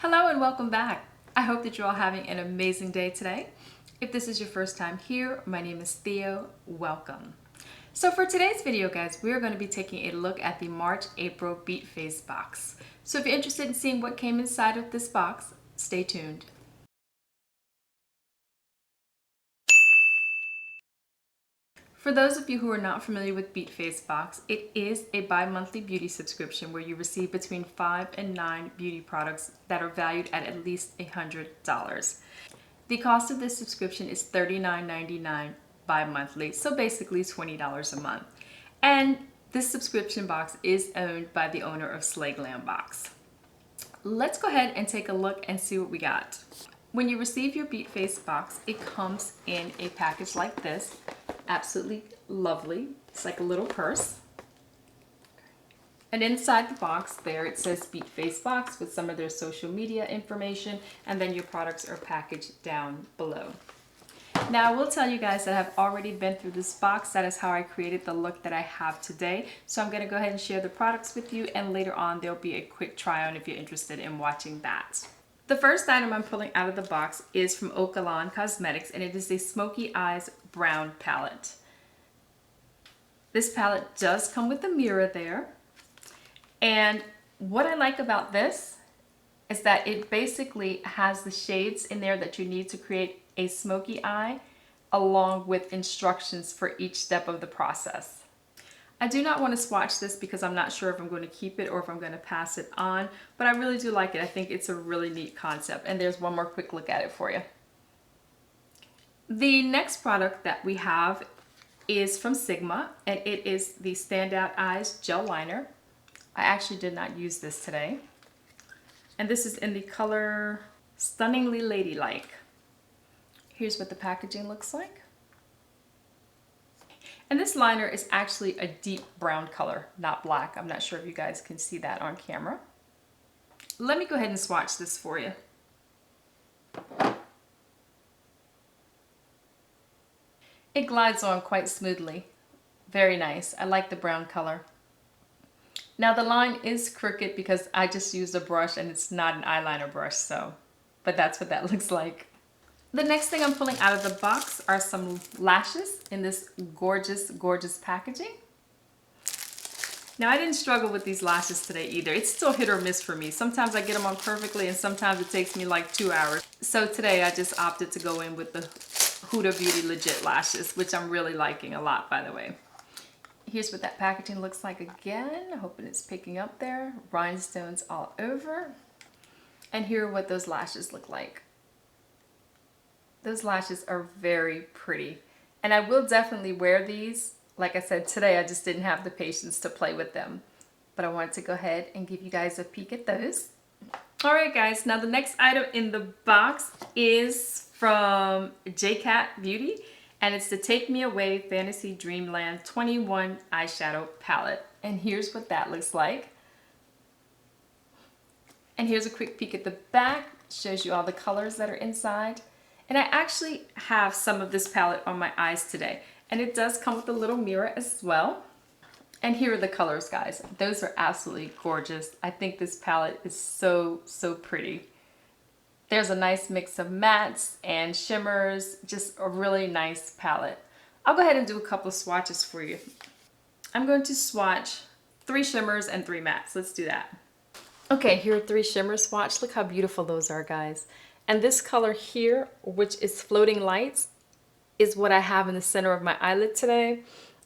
Hello and welcome back. I hope that you're all having an amazing day today. If this is your first time here, my name is Theo. Welcome. So for today's video, guys, we're going to be taking a look at the March-April Beat Face box. So if you're interested in seeing what came inside of this box, stay tuned. For those of you who are not familiar with Beat Face Box, it is a bi-monthly beauty subscription where you receive between 5 and 9 beauty products that are valued at least $100. The cost of this subscription is $39.99 bi-monthly, so basically $20 a month. And this subscription box is owned by the owner of Slay Glam Box. Let's go ahead and take a look and see what we got. When you receive your Beat Face box, it comes in a package like this. Absolutely lovely. It's like a little purse. And inside the box there it says Beat Face Box with some of their social media information, and then your products are packaged down below. Now I will tell you guys that I've already been through this box. That is how I created the look that I have today. So I'm going to go ahead and share the products with you, and later on there'll be a quick try on if you're interested in watching that. The first item I'm pulling out of the box is from Oakalon Cosmetics, and it is a Smoky Eyes Brown palette. This palette does come with a mirror there. And what I like about this is that it basically has the shades in there that you need to create a smoky eye, along with instructions for each step of the process. I do not want to swatch this because I'm not sure if I'm going to keep it or if I'm going to pass it on, but I really do like it. I think it's a really neat concept, and there's one more quick look at it for you. The next product that we have is from Sigma, and it is the Standout Eyes Gel Liner. I actually did not use this today. And this is in the color Stunningly Ladylike. Here's what the packaging looks like. And this liner is actually a deep brown color, not black. I'm not sure if you guys can see that on camera. Let me go ahead and swatch this for you. It glides on quite smoothly. Very nice. I like the brown color. Now the line is crooked because I just used a brush and it's not an eyeliner brush, but that's what that looks like. The next thing I'm pulling out of the box are some lashes in this gorgeous, gorgeous packaging. Now I didn't struggle with these lashes today either. It's still hit or miss for me. Sometimes I get them on perfectly and sometimes it takes me like 2 hours. So today I just opted to go in with the HUDA Beauty Legit lashes, which I'm really liking a lot, by the way. Here's what that packaging looks like again. Hoping it's picking up there. Rhinestones all over. And here are what those lashes look like. Those lashes are very pretty, and I will definitely wear these. Like I said, today I just didn't have the patience to play with them, but I wanted to go ahead and give you guys a peek at those. All right, guys, now the next item in the box is from JKISSA, and it's the Take Me Away Fantasy Dreamland 21 Eyeshadow Palette. And here's what that looks like. And here's a quick peek at the back. It shows you all the colors that are inside. And I actually have some of this palette on my eyes today. And it does come with a little mirror as well. And here are the colors, guys. Those are absolutely gorgeous. I think this palette is so, so pretty. There's a nice mix of mattes and shimmers. Just a really nice palette. I'll go ahead and do a couple of swatches for you. I'm going to swatch 3 shimmers and 3 mattes. Let's do that. Okay, here are 3 shimmers swatch. Look how beautiful those are, guys. And this color here, which is Floating Lights, is what I have in the center of my eyelid today.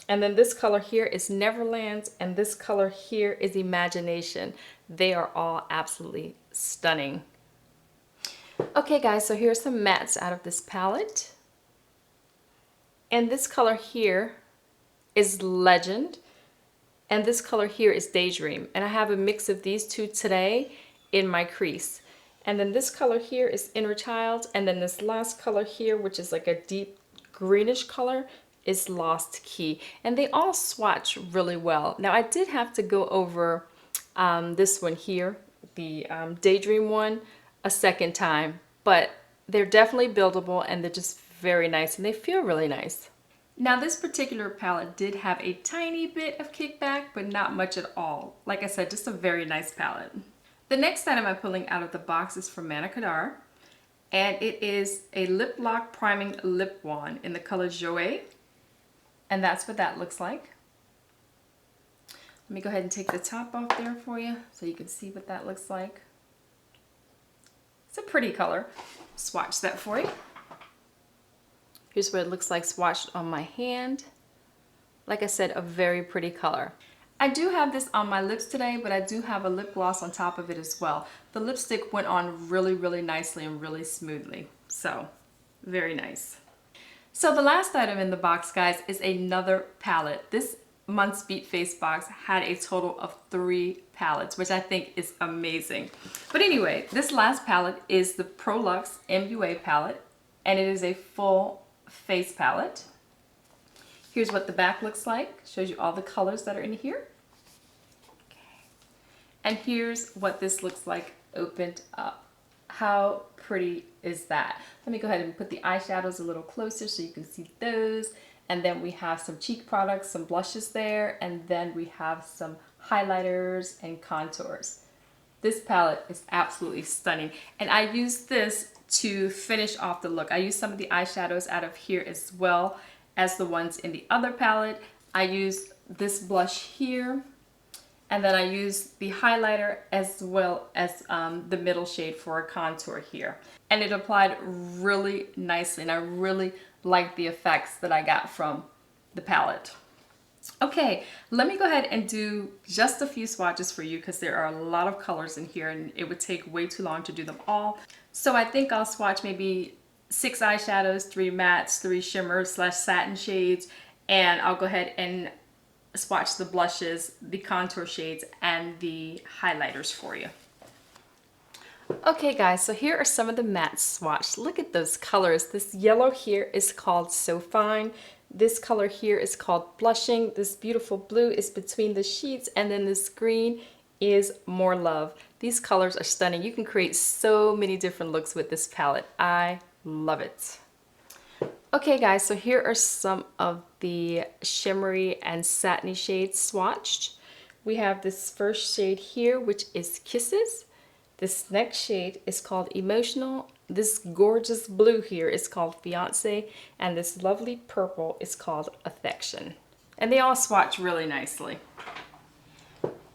And then this color here is Neverland, and this color here is Imagination. They are all absolutely stunning. Okay, guys, so here's some mattes out of this palette. And this color here is Legend, and this color here is Daydream. And I have a mix of these two today in my crease. And then this color here is Inner Child, and then this last color here, which is like a deep greenish color, is Lost Key. And they all swatch really well. Now I did have to go over this one here, the Daydream one, a second time, but they're definitely buildable and they're just very nice and they feel really nice. Now this particular palette did have a tiny bit of kickback, but not much at all. Like I said, just a very nice palette. The next item I'm pulling out of the box is from MASCARA, and it is a Lip Lock Priming Lip Wand in the color Joie, and that's what that looks like. Let me go ahead and take the top off there for you so you can see what that looks like. It's a pretty color. Swatch that for you. Here's what it looks like swatched on my hand. Like I said, a very pretty color. I do have this on my lips today, but I do have a lip gloss on top of it as well. The lipstick went on really, really nicely and really smoothly. So, very nice. So the last item in the box, guys, is another palette. This month's Beat Face box had a total of 3 palettes, which I think is amazing. But anyway, this last palette is the ProLuxe MUA palette, and it is a full face palette. Here's what the back looks like. Shows you all the colors that are in here. Okay. And here's what this looks like opened up. How pretty is that? Let me go ahead and put the eyeshadows a little closer so you can see those. And then we have some cheek products, some blushes there, and then we have some highlighters and contours. This palette is absolutely stunning. And I used this to finish off the look. I used some of the eyeshadows out of here as well as the ones in the other palette. I used this blush here, and then I used the highlighter as well as the middle shade for a contour here. And it applied really nicely, and I really like the effects that I got from the palette. Okay, let me go ahead and do just a few swatches for you because there are a lot of colors in here and it would take way too long to do them all. So I think I'll swatch maybe 6 eyeshadows, 3 mattes, 3 shimmers / satin shades, and I'll go ahead and swatch the blushes, the contour shades, and the highlighters for you. Okay guys, so here are some of the mattes swatched. Look at those colors. This yellow here is called So Fine. This color here is called Blushing. This beautiful blue is Between the Sheets, and then this green is More Love. These colors are stunning. You can create so many different looks with this palette. I love it. Okay guys, so here are some of the shimmery and satiny shades swatched. We have this first shade here, which is Kisses. This next shade is called Emotional. This gorgeous blue here is called Fiancé, and this lovely purple is called Affection. And they all swatch really nicely.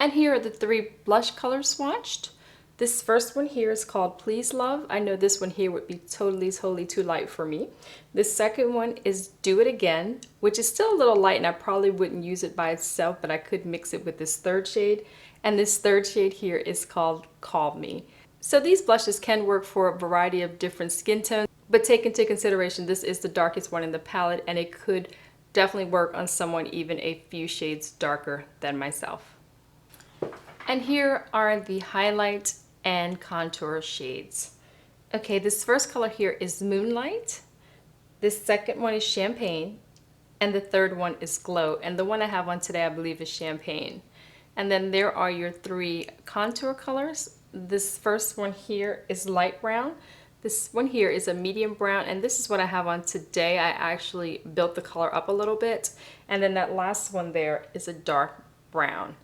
And here are the 3 blush colors swatched. This first one here is called Please Love. I know this one here would be totally too light for me. This second one is Do It Again, which is still a little light, and I probably wouldn't use it by itself, but I could mix it with this third shade. And this third shade here is called Call Me. So these blushes can work for a variety of different skin tones, but take into consideration this is the darkest one in the palette, and it could definitely work on someone even a few shades darker than myself. And here are the highlight and contour shades. Okay, this first color here is Moonlight. This second one is Champagne, and the third one is Glow. And the one I have on today, I believe, is Champagne. And then there are your 3 contour colors. This first one here is Light Brown. This one here is a medium brown, and this is what I have on today. I actually built the color up a little bit. And then that last one there is a dark brown.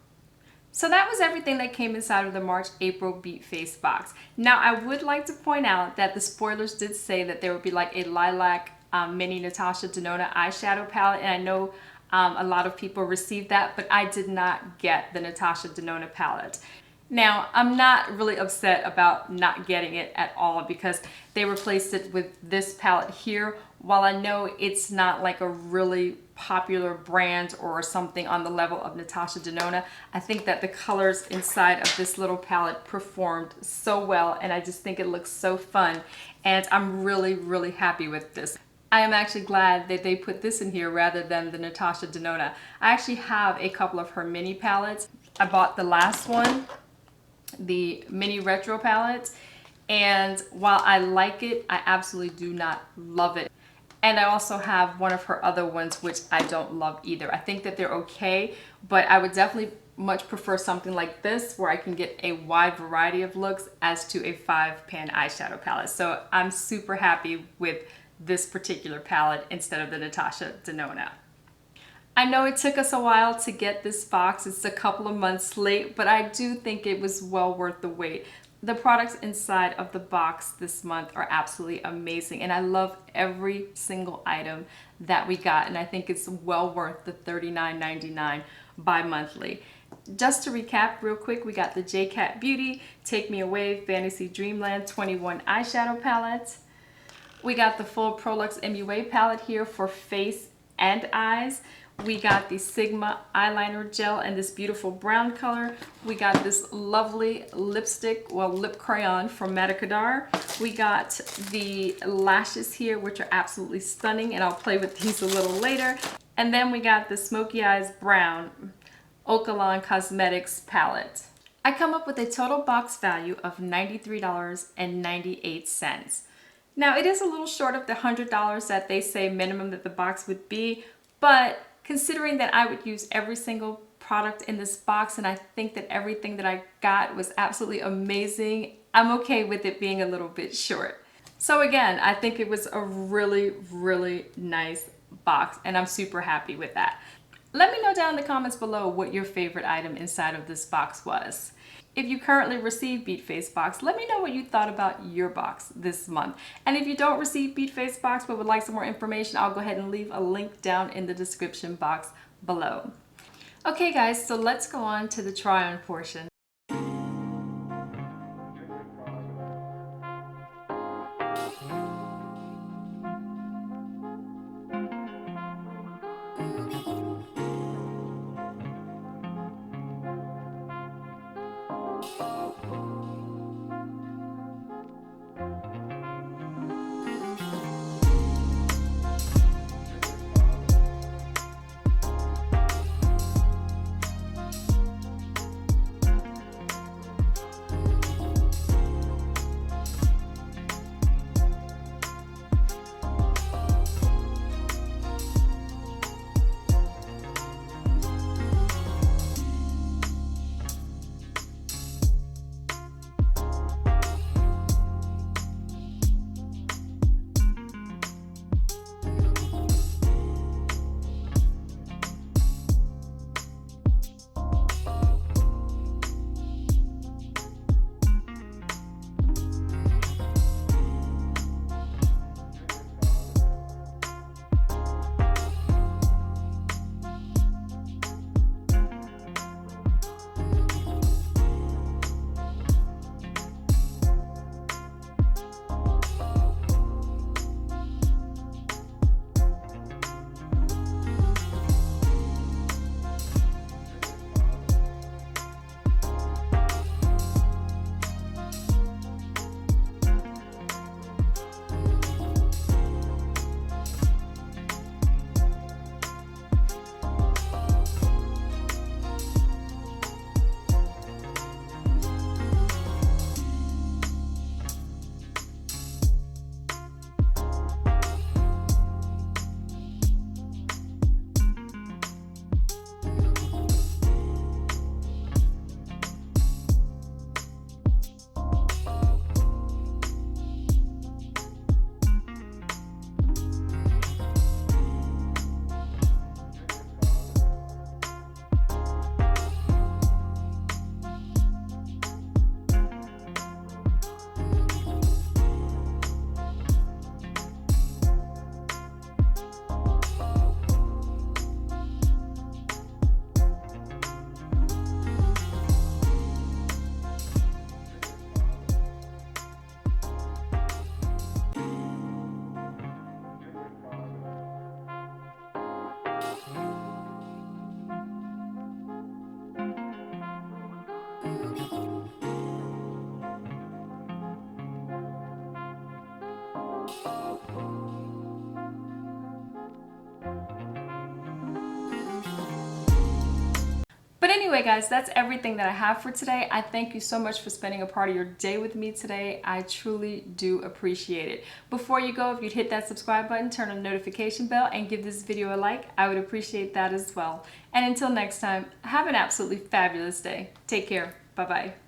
So that was everything that came inside of the March-April Beat Face box. Now I would like to point out that the spoilers did say that there would be like a lilac mini Natasha Denona eyeshadow palette, and I know a lot of people received that, but I did not get the Natasha Denona palette. Now, I'm not really upset about not getting it at all because they replaced it with this palette here. While I know it's not like a really popular brand or something on the level of Natasha Denona, I think that the colors inside of this little palette performed so well, and I just think it looks so fun, and I'm really happy with this. I am actually glad that they put this in here rather than the Natasha Denona. I actually have a couple of her mini palettes. I bought the last one, the mini retro palette, and while I like it, I absolutely do not love it. And I also have one of her other ones which I don't love either. I think that they're okay, but I would definitely much prefer something like this where I can get a wide variety of looks as to a 5-pan eyeshadow palette. So I'm super happy with this particular palette instead of the Natasha Denona. I know it took us a while to get this box. It's a couple of months late, but I do think it was well worth the wait. The products inside of the box this month are absolutely amazing, and I love every single item that we got, and I think it's well worth the $39.99 bi-monthly. Just to recap real quick, we got the JKISSA Beauty Take Me Away Fantasy Dreamland 21 eyeshadow palette. We got the full Prolux MUA palette here for face and eyes. We got the Sigma eyeliner gel in this beautiful brown color. We got this lovely lipstick, well, lip crayon from Madacadar. We got the lashes here, which are absolutely stunning, and I'll play with these a little later. And then we got the Smoky Eyes Brown Okalan Cosmetics palette. I come up with a total box value of $93.98. Now, it is a little short of the $100 that they say minimum that the box would be, but considering that I would use every single product in this box, and I think that everything that I got was absolutely amazing, I'm okay with it being a little bit short. So again, I think it was a really, really nice box, and I'm super happy with that. Let me know down in the comments below what your favorite item inside of this box was. If you currently receive beatfacebox, let me know what you thought about your box this month. And if you don't receive beatfacebox but would like some more information, I'll go ahead and leave a link down in the description box below. Okay guys, so let's go on to the try-on portion. But anyway, guys, that's everything that I have for today. I thank you so much for spending a part of your day with me today. I truly do appreciate it. Before you go, if you'd hit that subscribe button, turn on the notification bell, and give this video a like, I would appreciate that as well. And until next time, have an absolutely fabulous day. Take care. Bye-bye.